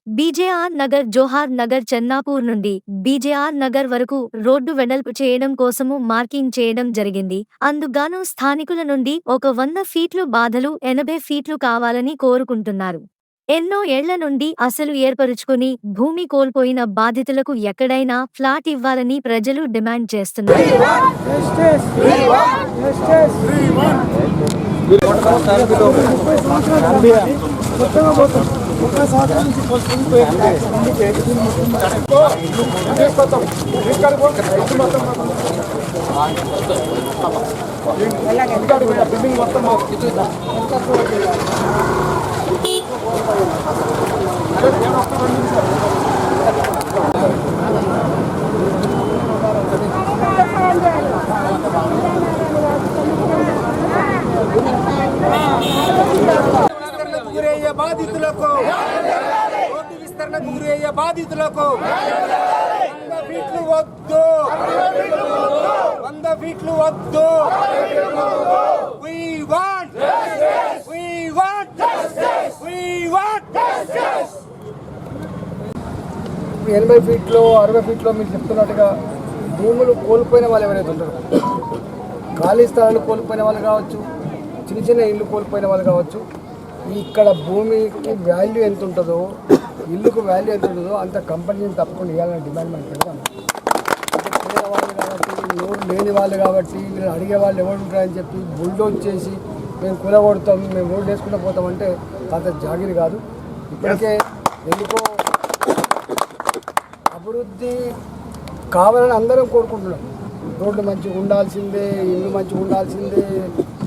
BJR Nagar జోహార్ నగర్ చెన్నాపూర్ నుండి BJR Nagar వరకు road వెడల్పు చేయడం కోసము మార్కింగ్ చేయడం జరిగింది. అందుగాను స్థానికుల నుండి ఒక 100 ఫీట్లు బాధలు 80 ఫీట్లు కావాలని కోరుకుంటున్నారు. ఎన్నో ఏళ్ల నుండి అసలు ఏర్పరుచుకుని భూమి కోల్పోయిన బాధితులకు ఎక్కడైనా ఫ్లాట్ ఇవ్వాలని ప్రజలు డిమాండ్ చేస్తున్నారు. బాధితులకు రోడ్డు విస్తరణకు గురయ్యే బాధితులకు 100 ఫీట్లు వద్దు, 100 ఫీట్లు వద్దు. We want justice. We want justice. We want justice. 80 ఫీట్లో 60 ఫీట్లో మీరు చెప్తున్నట్టుగా భూములు కోల్పోయిన వాళ్ళు ఎవరైతే ఉంటారో, ఖాళీ స్థలాలు కోల్పోయిన వాళ్ళు కావచ్చు, చిన్న చిన్న ఇల్లు కోల్పోయిన వాళ్ళు కావచ్చు, ఇక్కడ భూమికి వాల్యూ ఎంత ఉంటుందో, ఇల్లుకు వాల్యూ ఎంత ఉంటుందో అంత కంపెనీని తప్పకుండా ఇవ్వాలని డిమాండ్ మనం పెడతాం. పేదవాళ్ళు కాబట్టి, నోరు లేని వాళ్ళు కాబట్టి, మీరు అడిగే వాళ్ళు ఎవరు ఉంటారని చెప్పి బుల్డోజ్ చేసి మేము కూలగొడతాం, మేము రోడ్డు వేసుకుంటూ పోతామంటే అంత జాగిరి కాదు. ఇప్పటికే ఎందుకో అభివృద్ధి కావాలని అందరం కోరుకుంటున్నాం. రోడ్లు మంచిగా ఉండాల్సిందే, ఇల్లు మంచిగా ఉండాల్సిందే,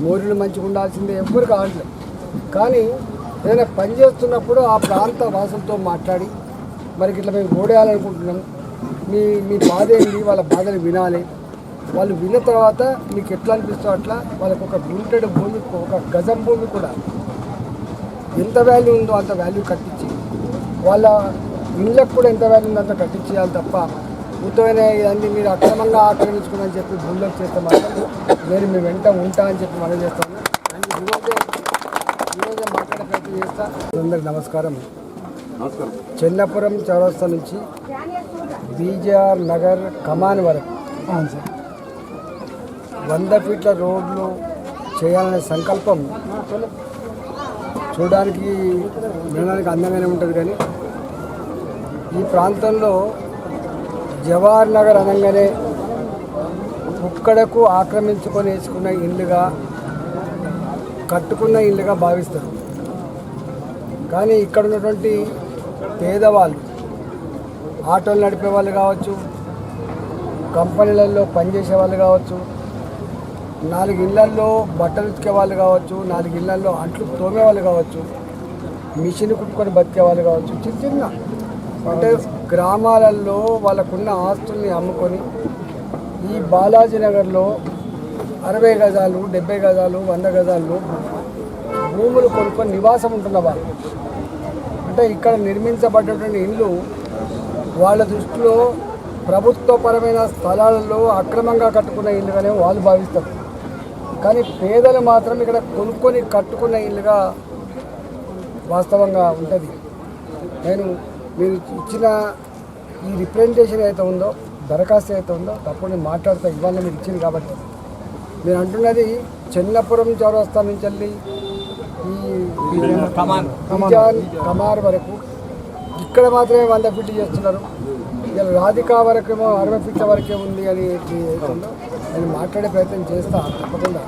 మోరీలు మంచిగా ఉండాల్సిందే, ఎవ్వరు కావట్లేదు. కానీ ఏదైనా పని చేస్తున్నప్పుడు ఆ ప్రాంత వాసులతో మాట్లాడి మరికి ఇట్లా మేము ఓడేయాలనుకుంటున్నాం, మీ బాధ ఏంటి, వాళ్ళ బాధలు వినాలి. వాళ్ళు విన్న తర్వాత మీకు ఎట్లా అనిపిస్తుందో అట్లా వాళ్ళకు ఒక గుంటెడు భూమి, ఒక గజం భూమి కూడా ఎంత వాల్యూ ఉందో అంత వాల్యూ కట్టించి, వాళ్ళ ఇళ్ళకు కూడా ఎంత వాల్యూ ఉందో అంత కట్టించేయాలి తప్ప ఉత్తమైన ఇవన్నీ మీరు అక్రమంగా ఆక్రమించుకుని చెప్పి భూమిలోకి చేస్తే మాత్రం నేను మీ వెంట ఉంటా అని చెప్పి మనం చేస్తాను. ఈరోజే మాట్లాడే ప్రయత్నం చేస్తా. అందరికి నమస్కారం. చెన్నపురం చౌరస్తా నుంచి బీజేఆర్ నగర్ కమాన్ వరకు 100 ఫీట్ల రోడ్లు చేయాలనే సంకల్పం చూడడానికి వినడానికి అందంగానే ఉంటుంది. కానీ ఈ ప్రాంతంలో జవహర్ నగర్ అనగానే కుక్కడకు ఆక్రమించుకొని వేసుకున్న ఇల్లుగా, కట్టుకున్న ఇల్లుగా భావిస్తారు. కానీ ఇక్కడ ఉన్నటువంటి పేదవాళ్ళు, ఆటోలు నడిపే వాళ్ళు కావచ్చు, కంపెనీలలో పనిచేసే వాళ్ళు కావచ్చు, 4 ఇళ్లల్లో బట్టలు ఉతికే వాళ్ళు కావచ్చు, 4 ఇళ్లల్లో అంట్లు తోమే వాళ్ళు కావచ్చు, మిషన్ కుట్టుకొని బతికే వాళ్ళు కావచ్చు, చిన్న చిన్న అంటే గ్రామాలలో వాళ్ళకున్న ఆస్తుల్ని అమ్ముకొని ఈ బాలాజీ నగర్లో 60 గజాలు, 70 గజాలు, 100 గజాలు భూములు కొనుక్కొని నివాసం ఉంటున్న వాళ్ళు. అంటే ఇక్కడ నిర్మించబడ్డటువంటి ఇల్లు వాళ్ళ దృష్టిలో ప్రభుత్వపరమైన స్థలాలలో అక్రమంగా కట్టుకున్న ఇల్లుగానే వాళ్ళు భావిస్తారు. కానీ పేదలు మాత్రం ఇక్కడ కొనుక్కొని కట్టుకున్న ఇల్లుగా వాస్తవంగా ఉంటుంది. మీరు ఇచ్చిన ఈ రిప్రజెంటేషన్ అయితే ఉందో, దరఖాస్తు అయితే ఉందో తప్పకుండా మాట్లాడుతూ ఇవాళ మీరు ఇచ్చింది కాబట్టి నేను అంటున్నది చెన్నపురం చౌరస్తా నుంచి వెళ్ళి ఈ కమార్ వరకు ఇక్కడ మాత్రమే 100 ఫీట్లు చేస్తున్నారు. ఇలా రాధికా వరకేమో 60 ఫీట్ల వరకే ఉంది అని అవుతుందో నేను మాట్లాడే ప్రయత్నం చేస్తా తప్పకుండా.